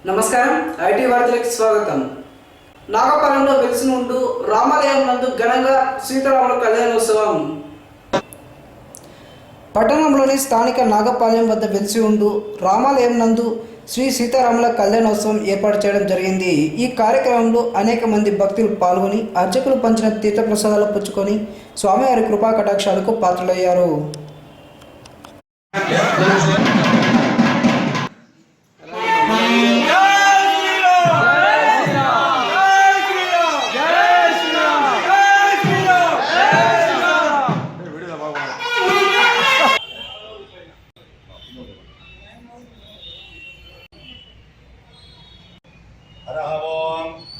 నమస్కారం, ఐటీ వార్తలకు స్వాగతం. నాగపాలెంలో వెలిసి ఉంటూ రామాలయం నందు ఘనంగా సీతారాముల కళ్యాణోత్సవం. పట్టణంలోని స్థానిక నాగపాలెం వద్ద వెలిసి ఉంటూ రామాలయం నందు శ్రీ సీతారాముల కళ్యాణోత్సవం ఏర్పాటు చేయడం జరిగింది. ఈ కార్యక్రమంలో అనేక మంది భక్తులు పాల్గొని అర్చకులు పంచిన తీర్థప్రసాదాలు పుచ్చుకొని స్వామివారి కృపా కటాక్షాలకు పాత్రలయ్యారు.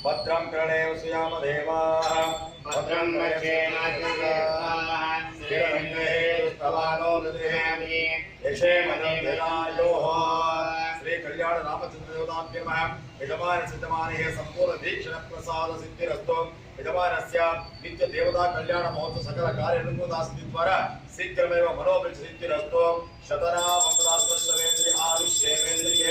भद्रं कर्णेव सुयाम देवाः भद्रं श्री कल्याण रामचंद्र देवताभ्यो नमः. यजमान सिद्धमाने संपूर्ण दीक्षण प्रसाद सिद्धिरस्तु. यजमानस्य नित्य देवता कल्याण महोत्सव सकल कार्यानुमोदनास्ति द्वारा शीघ्रमेव मनोभिष्ट सिद्धिरस्तु. शतरा मंगलास्त्रेन्द्रिय आयुष्येन्द्रिय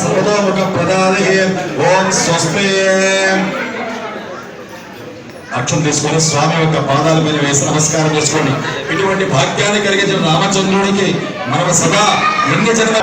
सर्वतोमुख प्रदादिः. ओम स्वस्ति. అక్షం తీసుకొని స్వామి యొక్క పాదాల మీద వేసి నమస్కారం చేసుకోండి. ఇటువంటి భాగ్యాన్ని కలిగించిన రామచంద్రుడికి మనం సదా ఎన్ని జన్మ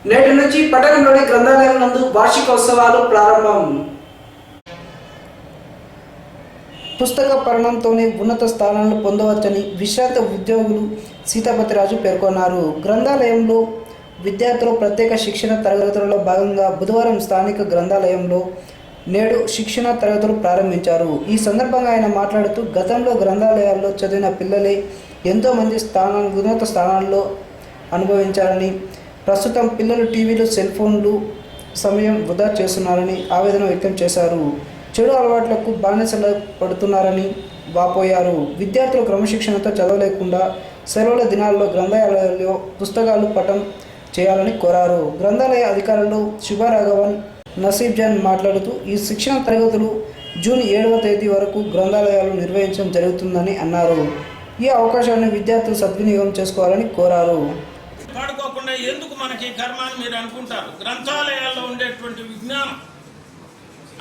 నేటి నుంచి పట్టణంలోని గ్రంథాలయం నందు వార్షికోత్సవాలు ప్రారంభం. పుస్తక పఠనంతోనే ఉన్నత స్థానాలను పొందవచ్చని విశ్రాంత ఉద్యోగులు సీతాపతిరాజు పేర్కొన్నారు. గ్రంథాలయంలో విద్యార్థులు ప్రత్యేక శిక్షణ తరగతులలో భాగంగా బుధవారం స్థానిక గ్రంథాలయంలో నేడు శిక్షణ తరగతులు ప్రారంభించారు. ఈ సందర్భంగా ఆయన మాట్లాడుతూ గతంలో గ్రంథాలయాల్లో చదివిన పిల్లలే ఎంతోమంది ఉన్నత స్థానాల్లో అనుభవించారని, ప్రస్తుతం పిల్లలు టీవీలు, సెల్ ఫోన్లు సమయం వృధా చేస్తున్నారని ఆవేదన వ్యక్తం చేశారు. చెడు అలవాట్లకు బానిసలు పడుతున్నారని వాపోయారు. విద్యార్థులు క్రమశిక్షణతో చదవలేకుండా సెలవుల దినాల్లో గ్రంథాలయాల్లో పుస్తకాలు పఠనం చేయాలని కోరారు. గ్రంథాలయ అధికారులు శుభరాఘవన్, నసీబ్ జాన్ మాట్లాడుతూ ఈ శిక్షణ తరగతులు జూన్ 7వ తేదీ వరకు గ్రంథాలయాలు నిర్వహించడం జరుగుతుందని అన్నారు. ఈ అవకాశాన్ని విద్యార్థులు సద్వినియోగం చేసుకోవాలని కోరారు. పాడుకోకుండా ఎందుకు మనకి కర్మ అని మీరు అనుకుంటారు. గ్రంథాలయాల్లో ఉండేటువంటి విజ్ఞానం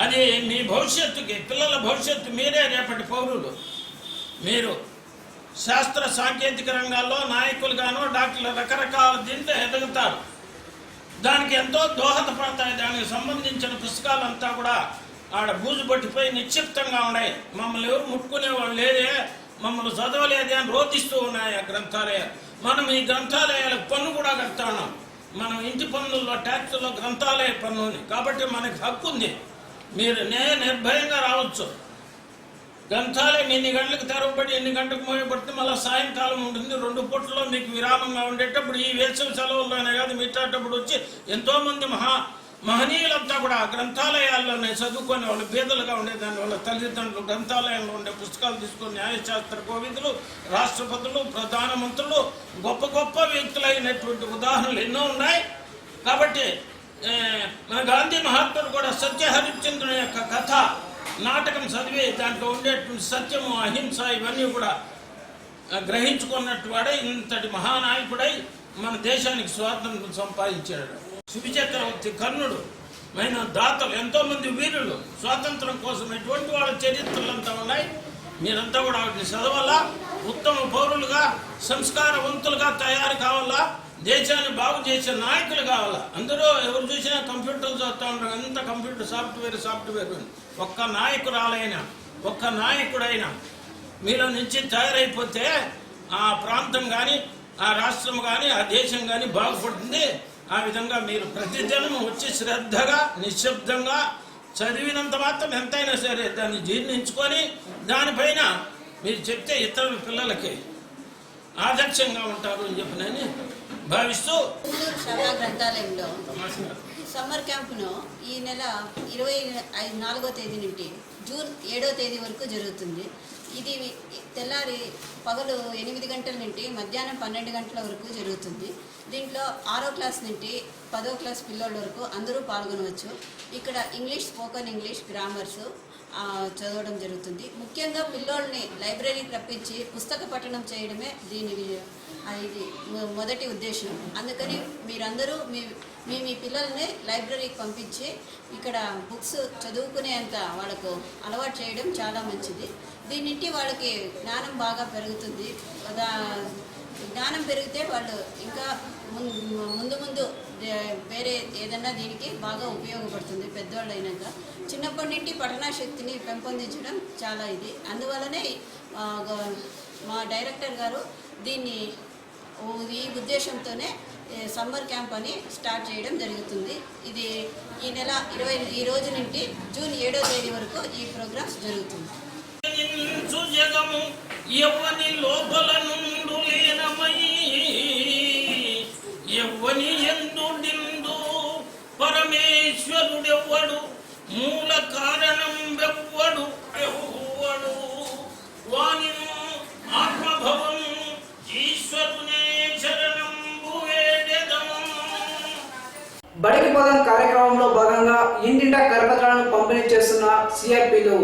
అది మీ భవిష్యత్తుకి, పిల్లల భవిష్యత్తు మీరే రేపటి పౌరులు. మీరు శాస్త్ర సాంకేతిక రంగాల్లో నాయకులుగాను డాక్టర్లు రకరకాల దీంట్లో ఎదుగుతారు. దానికి ఎంతో దోహదపడతాయి. దానికి సంబంధించిన పుస్తకాలంతా కూడా ఆడ బూజు పట్టిపోయి నిక్షిప్తంగా ఉన్నాయి. మమ్మల్ని ఎవరు ముట్టుకునేవాళ్ళు లేదే, మమ్మల్ని చదవలేదే అని రోధిస్తూ ఉన్నాయి ఆ గ్రంథాలయాలు. మనం ఈ గ్రంథాలయాలకు పన్ను కూడా కడతా ఉన్నాం. మనం ఇంటి పన్నుల్లో ట్యాక్సుల్లో గ్రంథాలయ పన్ను ఉంది కాబట్టి మనకి హక్కు ఉంది. మీరు నిర్భయంగా రావచ్చు. గ్రంథాలయం ఎన్ని గంటలకు తెరవబడి ఎన్ని గంటలకు మోయబడుతుంది, మళ్ళీ సాయంకాలం ఉంటుంది. 2 పూటల్లో మీకు విరామంగా ఉండేటప్పుడు ఈ వేసవి సెలవుల్లోనే కాదు మిగతాటప్పుడు వచ్చి ఎంతోమంది మహనీయులంతా కూడా గ్రంథాలయాల్లోనే చదువుకొని వాళ్ళు బీదలుగా ఉండేదాన్ని వాళ్ళ తల్లిదండ్రులు గ్రంథాలయంలో ఉండే పుస్తకాలు తీసుకొని న్యాయశాస్త్ర కోవిదులు, రాష్ట్రపతులు, ప్రధానమంత్రులు, గొప్ప గొప్ప వ్యక్తులైనటువంటి ఉదాహరణలు ఎన్నో ఉన్నాయి. కాబట్టి మన గాంధీ మహాత్ముడు కూడా సత్యహరిశ్చంద్రుని యొక్క కథ నాటకం చదివి దాంట్లో ఉండేటువంటి సత్యము, అహింస ఇవన్నీ కూడా గ్రహించుకున్నట్టు వాడే ఇంతటి మహానాయకుడై మన దేశానికి స్వాతంత్రం సంపాదించాడు. శివచక్రవర్తి, కర్ణుడు అయిన దాతలు ఎంతోమంది వీరులు స్వాతంత్రం కోసం ఎటువంటి వాళ్ళ చరిత్రలంతా ఉన్నాయి. మీరంతా కూడా వాటిని చదవాలా, ఉత్తమ పౌరులుగా సంస్కారవంతులుగా తయారు కావాలా, దేశాన్ని బాగు చేసే నాయకులు కావాలా. అందరూ ఎవరు చూసినా కంప్యూటర్లు చదువుతూ ఉంటారు. అంత కంప్యూటర్ సాఫ్ట్వేర్ ఒక్క నాయకురాలైనా ఒక్క నాయకుడైనా మీలో నుంచి తయారైపోతే ఆ ప్రాంతం కానీ ఆ రాష్ట్రం కానీ ఆ దేశం కానీ బాగుపడుతుంది. ఆ విధంగా మీరు ప్రతిదినం వచ్చి శ్రద్ధగా నిశ్శబ్దంగా చదివినంత మాత్రం ఎంతైనా సరే దాన్ని జీర్ణించుకొని దానిపైన మీరు చెప్తే ఇతరుల పిల్లలకి ఆదర్శంగా ఉంటారు అని చెప్పి నేను భావిస్తూ శ్రవణ గ్రంథాలయంలో సమ్మర్ క్యాంపును ఈ నెల 24వ తేదీ నుండి జూన్ 7వ తేదీ వరకు జరుగుతుంది. ఇది తెల్లారి పగలు 8 గంటల నుండి మధ్యాహ్నం 12 గంటల వరకు జరుగుతుంది. దీంట్లో 6వ క్లాస్ నుండి 10వ క్లాస్ పిల్లల వరకు అందరూ పాల్గొనవచ్చు. ఇక్కడ ఇంగ్లీష్, స్పోకెన్ ఇంగ్లీష్, గ్రామర్స్ చదవడం జరుగుతుంది. ముఖ్యంగా పిల్లోల్ని లైబ్రరీకి రప్పించి పుస్తక పఠనం చేయడమే ఇది మొదటి ఉద్దేశం. అందుకని మీరందరూ మీ పిల్లల్ని లైబ్రరీకి పంపించి ఇక్కడ బుక్స్ చదువుకునేంత వాళ్ళకు అలవాటు చేయడం చాలా మంచిది. దీనింటి వాళ్ళకి జ్ఞానం బాగా పెరుగుతుంది. జ్ఞానం పెరిగితే వాళ్ళు ఇంకా ముందు వేరే ఏదన్నా దీనికి బాగా ఉపయోగపడుతుంది. పెద్దవాళ్ళు అయినాక చిన్నప్పటి నుండి పఠనా శక్తిని పెంపొందించడం చాలా ఇది. అందువల్లనే మా డైరెక్టర్ గారు దీన్ని ఈ ఉద్దేశంతోనే సమ్మర్ క్యాంప్ అని స్టార్ట్ చేయడం జరుగుతుంది. ఇది ఈ నెల ఈ రోజు నుండి జూన్ 7వ తేదీ వరకు ఈ ప్రోగ్రామ్స్ జరుగుతుంది. జగము ఎవ్వని లోపల నుండు లేనమై ఎవ్వని ఎందుండు పరమేశ్వరుడెవ్వడు మూల కారణం వెవ్వడు ఎవ్వడు వాని ఆత్మభవం ఈశ్వరునే శరణంబు వేడెదము. బడికి పోదాం కార్యక్రమంలో భాగంగా ఇంటింటా కరపత్రాలను పంపిణీ చేస్తున్న సిఆర్పీలు.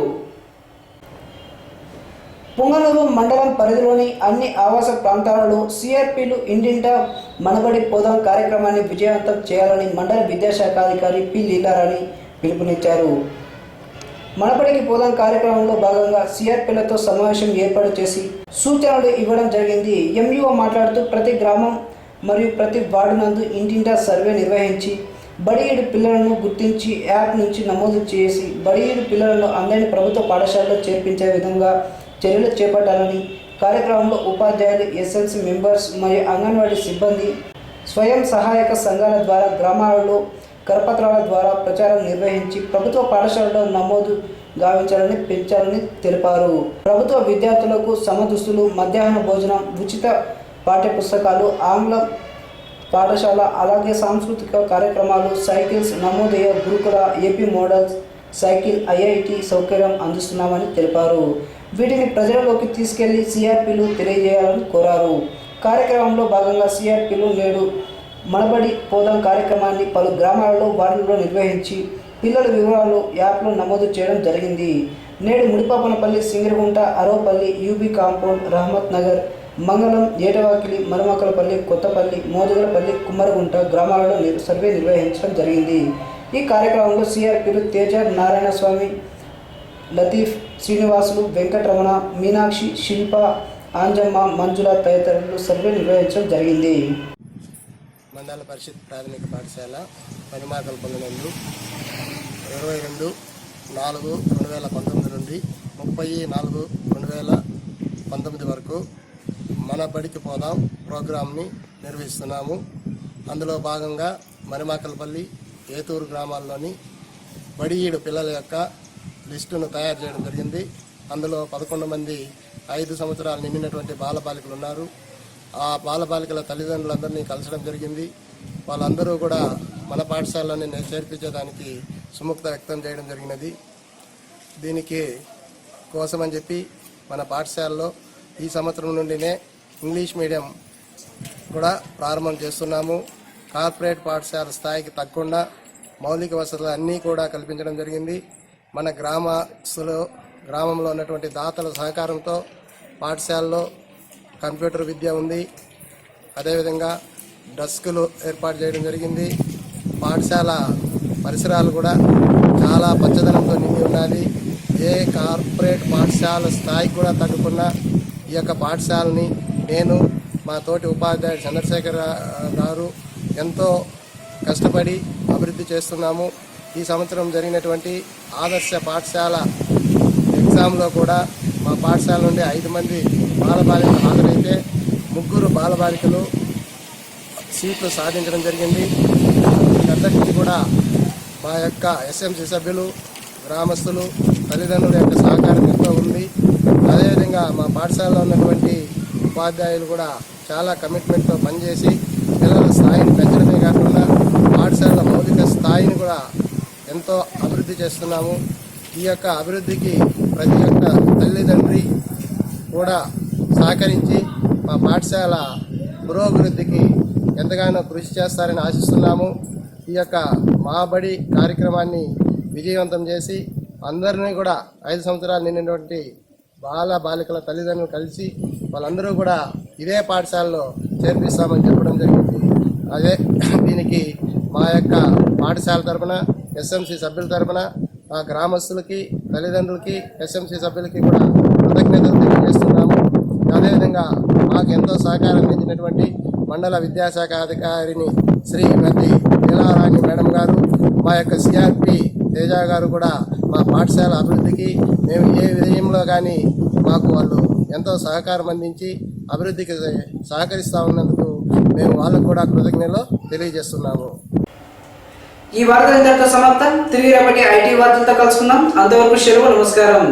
పుంగనూరు మండలం పరిధిలోని అన్ని ఆవాస ప్రాంతాలలో సిఆర్పీలు ఇంటింటా మనబడి పోదాం కార్యక్రమాన్ని విజయవంతం చేయాలని మండల విద్యాశాఖ అధికారి పి లీలారాణి పిలుపునిచ్చారు. మనబడికి పోదాం కార్యక్రమంలో భాగంగా సిఆర్పీలతో సమావేశం ఏర్పాటు చేసి సూచనలు ఇవ్వడం జరిగింది. ఎంఈఓ మాట్లాడుతూ ప్రతి గ్రామం మరియు ప్రతి వార్డు నందు ఇంటింటా సర్వే నిర్వహించి బడియేడు పిల్లలను గుర్తించి యాప్ నుంచి నమోదు చేసి బడియేడు పిల్లలను అందరినీ ప్రభుత్వ పాఠశాలలో చేర్పించే విధంగా చర్యలు చేపట్టాలని, కార్యక్రమంలో ఉపాధ్యాయులు, ఎస్ఎల్సి మెంబర్స్ మరియు అంగన్వాడీ సిబ్బంది స్వయం సహాయక సంఘాల ద్వారా గ్రామాలలో కరపత్రాల ద్వారా ప్రచారం నిర్వహించి ప్రభుత్వ పాఠశాలలో నమోదు గావించాలని పెంచాలని తెలిపారు. ప్రభుత్వ విద్యార్థులకు సమదుస్తులు, మధ్యాహ్న భోజనం, ఉచిత పాఠ్యపుస్తకాలు, ఆంగ్ల పాఠశాల, అలాగే సాంస్కృతిక కార్యక్రమాలు, సైకిల్స్, నమోదయ గురుకుల, ఏపీ మోడల్స్ సైకిల్, ఐఐటి సౌకర్యం అందిస్తున్నామని తెలిపారు. వీటిని ప్రజలలోకి తీసుకెళ్లి సిఆర్పీలు తెలియజేయాలని కోరారు. కార్యక్రమంలో భాగంగా సిఆర్పీలు నేడు మనబడి పోదాం కార్యక్రమాన్ని పలు గ్రామాలలో వార్డులలో నిర్వహించి పిల్లల వివరాలు యాప్లో నమోదు చేయడం జరిగింది. నేడు ముడిపాపనపల్లి, సింగిరిగుంట, అరవపల్లి, యూబీ కాంపౌండ్, రహమత్ నగర్, మంగళం, ఏటవాకిలి, మరుమకలపల్లి, కొత్తపల్లి, మోదుగలపల్లి, కుమ్మరగుంట గ్రామాలలో సర్వే నిర్వహించడం జరిగింది. ఈ కార్యక్రమంలో సిఆర్పీలు తేజ, నారాయణస్వామి, లతీఫ్, శ్రీనివాసులు, వెంకటరమణ, మీనాక్షి, శిల్ప, ఆంజమ్మ, మంజుల తదితరులు సర్వే నిర్వహించడం జరిగింది. మండల పరిషత్ ప్రాథమిక పాఠశాల పనిమాకల్పల్లి నందు 22/4/2019 నుండి 30/4/2019 వరకు మన బడికి పోదాం ప్రోగ్రాంని నిర్వహిస్తున్నాము. అందులో భాగంగా మరిమాకల్పల్లి, ఏతూరు గ్రామాల్లోని బడియీడు పిల్లల యొక్క లిస్టును తయారు చేయడం జరిగింది. అందులో 11 మంది 5 సంవత్సరాలు నిండినటువంటి బాలబాలికలు ఉన్నారు. ఆ బాలబాలికల తల్లిదండ్రులందరినీ కలసడం జరిగింది. వాళ్ళందరూ కూడా మన పాఠశాలలోనే చేర్పించేదానికి సుముఖత వ్యక్తం చేయడం జరిగినది. దీనికి కోసమని చెప్పి మన పాఠశాలలో ఈ సంవత్సరం నుండినే ఇంగ్లీష్ మీడియం కూడా ప్రారంభం చేస్తున్నాము. కార్పొరేట్ పాఠశాల స్థాయికి తగ్గకుండా మౌలిక వసతులు అన్నీ కూడా కల్పించడం జరిగింది. మన గ్రామంలో ఉన్నటువంటి దాతల సహకారంతో పాఠశాలలో కంప్యూటర్ విద్య ఉంది. అదేవిధంగా డస్కులు ఏర్పాటు చేయడం జరిగింది. పాఠశాల పరిసరాలు కూడా చాలా పచ్చదనంతో నిండి ఉన్నది. ఏ కార్పొరేట్ పాఠశాల స్థాయికి కూడా తగ్గకుండా ఈ యొక్క పాఠశాలని నేను, మా తోటి ఉపాధ్యాయుడు చంద్రశేఖర్ గారు ఎంతో కష్టపడి అభివృద్ధి చేస్తున్నాము. ఈ సంవత్సరం జరిగినటువంటి ఆదర్శ పాఠశాల ఎగ్జామ్లో కూడా మా పాఠశాల నుండి 5 మంది బాలబాలికలు హాజరైతే 3 బాలబాలికలు సీట్లు సాధించడం జరిగింది. వీటన్నిటికీ కూడా మా యొక్క ఎస్ఎంసీ సభ్యులు, గ్రామస్తులు, తల్లిదండ్రుల యొక్క సహకారం ఎంతో ఉంది. అదేవిధంగా మా పాఠశాలలో ఉన్నటువంటి ఉపాధ్యాయులు కూడా చాలా కమిట్మెంట్తో పనిచేసి పిల్లల స్థాయిని పెంచడమే కాకుండా పాఠశాల మౌలిక స్థాయిని కూడా ఎంతో అభివృద్ధి చేస్తున్నాము. ఈ యొక్క అభివృద్ధికి ప్రతి ఒక్క తల్లిదండ్రి కూడా సహకరించి మా పాఠశాల పురోభివృద్ధికి ఎంతగానో కృషి చేస్తారని ఆశిస్తున్నాము. ఈ యొక్క మా బడి కార్యక్రమాన్ని విజయవంతం చేసి అందరినీ కూడా 5 సంవత్సరాలు నిండినటువంటి బాలికల తల్లిదండ్రులు కలిసి వాళ్ళందరూ కూడా ఇదే పాఠశాలలో చేర్పిస్తామని చెప్పడం జరిగింది. అదే దీనికి మా యొక్క పాఠశాల తరఫున, ఎస్ఎంసీ సభ్యుల తరఫున ఆ గ్రామస్తులకి, తల్లిదండ్రులకి, ఎస్ఎంసీ సభ్యులకి కూడా కృతజ్ఞతలు తెలియజేస్తున్నాము. అదేవిధంగా మాకు ఎంతో సహకారం అందించినటువంటి మండల విద్యాశాఖ అధికారిని శ్రీమతి లీలారాణి మేడం గారు, మా యొక్క సిఆర్పి తేజ గారు కూడా మా పాఠశాల అభివృద్ధికి మేము ఏ విషయంలో కానీ మాకు వాళ్ళు ఎంతో సహకారం అందించి అభివృద్ధికి సహకరిస్తూ ఉన్నందుకు మేము వాళ్ళకు కూడా కృతజ్ఞతలు తెలియజేస్తున్నాము. ఈ వార్త ఇంతటితో సమాప్తం. తిరిగి రేపటి ఐటీ వార్తలతో కలుసుకుందాం. అంతవరకు సెలవు. నమస్కారం.